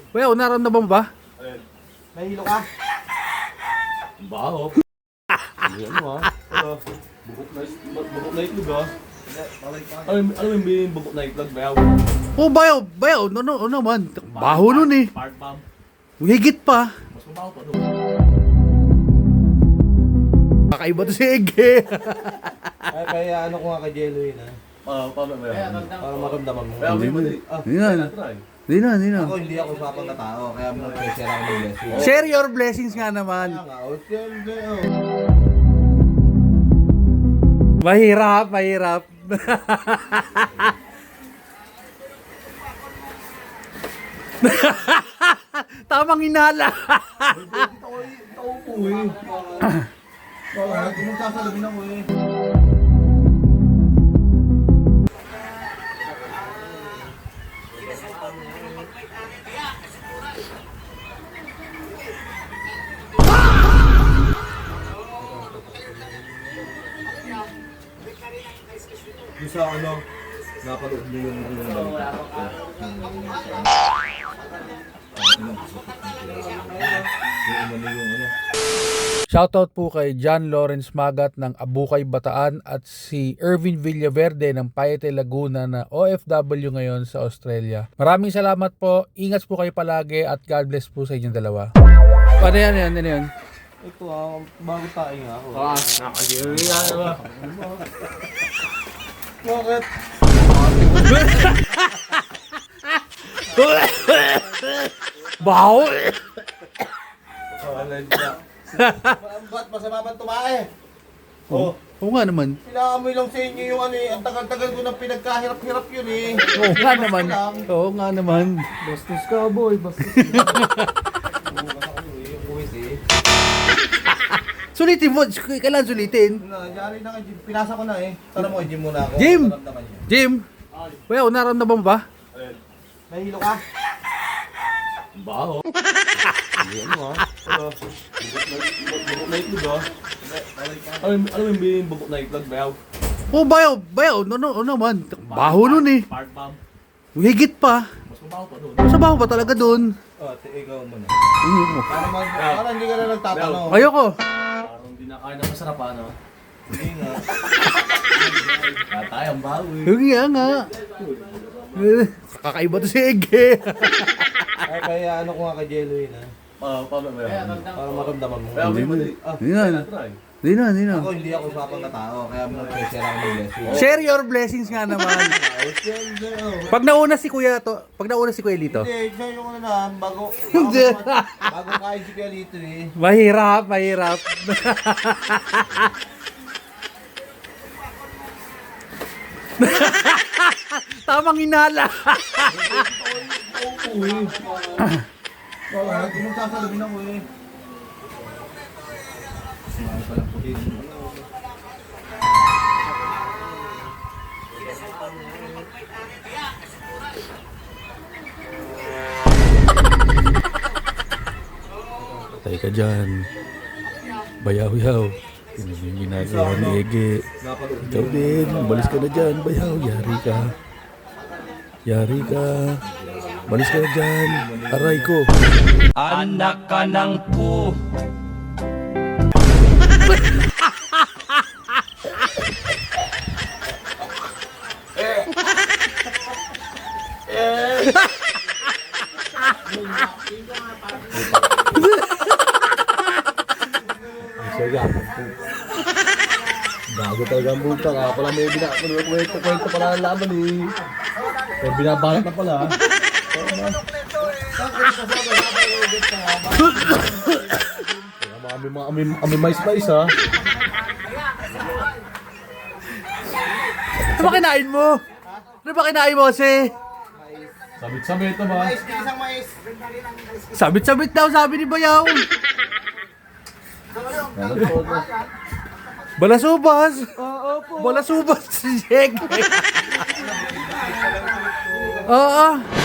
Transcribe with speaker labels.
Speaker 1: Well, naramdaman mo ba?
Speaker 2: Nahilo ka?
Speaker 3: Baho. Ano ah? Ano? Bukok na itlog ah. Ano yung bukok na itlog bayaw?
Speaker 1: Oh, bayaw. No naman. Baho nun eh.
Speaker 3: Park bomb.
Speaker 1: Higit pa.
Speaker 3: Mas mabaho pa doon.
Speaker 1: Kakaiba to si Ege.
Speaker 2: Ay, kaya ano ko nga kay Jello yun ha?
Speaker 3: Paano ba yan?
Speaker 2: Para maramdaman mo.
Speaker 3: Bayaw mo
Speaker 1: Hindi
Speaker 3: di.
Speaker 1: na. Hindi na.
Speaker 2: Ako hindi ako usapang na tao, kaya mag-share ako ng blessing.
Speaker 1: Share your blessings nga naman.
Speaker 2: Kaya nga, siyempre,
Speaker 1: Mahirap. Tamang hinala.
Speaker 2: Ito po eh. Bakit? Kung magsasalabin ako eh. Yung sa ano, napanood mo yung
Speaker 1: Shoutout po kay John Lawrence Magat ng Abukay, Bataan at si Ervin Villaverde ng Paete, Laguna na OFW ngayon sa Australia. Maraming salamat po. Ingat po kayo palagi at God bless po sa inyong dalawa. Ano yan?
Speaker 2: ito bago tayo nga ako.
Speaker 3: Nakagiri yan ba?
Speaker 2: Bakit?
Speaker 1: Baho!
Speaker 2: Ba't masama ba tumae? Oh,
Speaker 1: Oo nga naman.
Speaker 2: pinaamoy lang sa inyo yung ano eh. Ang tagal-tagal ko nang pinagkahirap-hirap yun eh.
Speaker 1: Oo nga naman.
Speaker 2: Bastos ka boy, bastos
Speaker 1: Sulitin mo. Kailan sulitin?
Speaker 2: Nangyari na nga, Jim. Pinasa ko na eh. Tara mo, Jim muna ako.
Speaker 1: Jim!
Speaker 2: Naramdaman niya.
Speaker 1: Jim! Well, naramdaman mo ba?
Speaker 2: Nahilo ka?
Speaker 3: Baho. Ano ah? Ano? Bukok na itlog ah. Ano yung bukok na itlog bayaw?
Speaker 1: Oh, bayaw. No naman. Baho nun eh.
Speaker 3: Park bomb.
Speaker 1: Higit pa.
Speaker 3: Mas mabaho pa doon.
Speaker 1: Mas baho pa talaga dun.
Speaker 2: Oh, ikaw muna.
Speaker 1: Ayoko.
Speaker 2: Para hindi ka na nagtatanong.
Speaker 1: Ayoko.
Speaker 3: Parang hindi na kaya ng masarap ano.
Speaker 2: Hindi nga.
Speaker 3: Tatayang baho eh.
Speaker 1: Yung nga. Kakaiba to si Ege.
Speaker 2: Ay, kaya ano ko nga kay Jello yun ha?
Speaker 3: Paano ba yan?
Speaker 2: Para maramdaman mo.
Speaker 3: Bayaw mo di.
Speaker 1: Hindi na.
Speaker 2: Ako hindi ako usapang na tao, kaya mag-share ako ng blessing.
Speaker 1: Share your blessings nga naman. Pag nauna si Kuya Lito.
Speaker 2: Hindi, share ko na lang bago kain si Kuya Lito eh.
Speaker 1: Mahirap. Tamang hinala.
Speaker 2: Ito po eh. Bakit? Kung magsasalabin ako eh.
Speaker 1: Patay ka dyan. Bayaw-yaw. Yun yung ginagawa ni Ege. Ikaw din. Balis ka na dyan. Bayaw. Yari ka. Balis ka na dyan. Aray ko.
Speaker 4: Anak ka ng pu.
Speaker 3: Bago talaga ang bulta ka. Pala may kwento pala ang laban eh. Pero binabalak na pala. May mais ha.
Speaker 1: Ano ba kinain mo kasi?
Speaker 3: Sabit-sabit na ba?
Speaker 2: Mais, isang mais.
Speaker 1: Sabit-sabit daw sabi ni Bayaw. Balasubas. Balasubas si Ege. Oo.